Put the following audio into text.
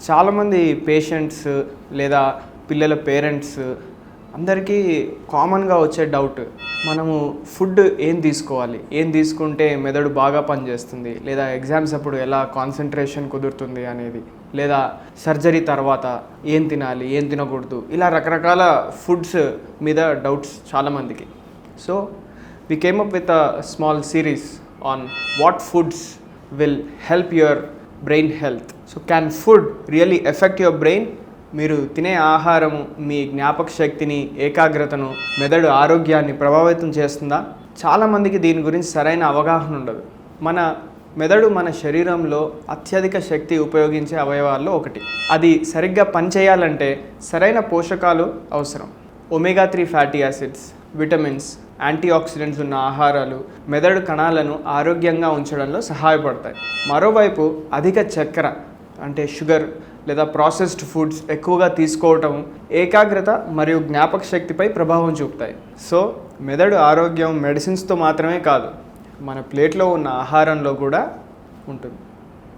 చాలామంది పేషెంట్స్ లేదా పిల్లల పేరెంట్స్ అందరికీ కామన్గా వచ్చే డౌట్, మనము ఫుడ్ ఏం తీసుకోవాలి, ఏం తీసుకుంటే మెదడు బాగా పనిచేస్తుంది, లేదా ఎగ్జామ్స్ అప్పుడు ఎలా కాన్సన్ట్రేషన్ కుదురుతుంది అనేది, లేదా సర్జరీ తర్వాత ఏం తినాలి ఏం తినకూడదు, ఇలా రకరకాల ఫుడ్స్ మీద డౌట్స్ చాలామందికి. So we came up with a small series on what foods will help your brain health. So can food really affect your brain? మీరు తినే ఆహారము మీ జ్ఞాపక శక్తిని, ఏకాగ్రతను, మెదడు ఆరోగ్యాన్ని ప్రభావితం చేస్తుందా? చాలామందికి దీని గురించి సరైన అవగాహన ఉండదు. మన మెదడు మన శరీరంలో అత్యధిక శక్తి ఉపయోగించే అవయవాల్లో ఒకటి. అది సరిగ్గా పనిచేయాలంటే సరైన పోషకాలు అవసరం. Omega 3 fatty acids, vitamins, antioxidants ఉన్న ఆహారాలు మెదడు కణాలను ఆరోగ్యంగా ఉంచడంలో సహాయపడతాయి. మరోవైపు అధిక చక్కెర అంటే షుగర్ లేదా ప్రాసెస్డ్ ఫుడ్స్ ఎక్కువగా తీసుకోవటం ఏకాగ్రత మరియు జ్ఞాపక శక్తిపై ప్రభావం చూపుతాయి. సో మెదడు ఆరోగ్యం మెడిసిన్స్తో మాత్రమే కాదు, మన ప్లేట్లో ఉన్న ఆహారంలో కూడా ఉంటుంది.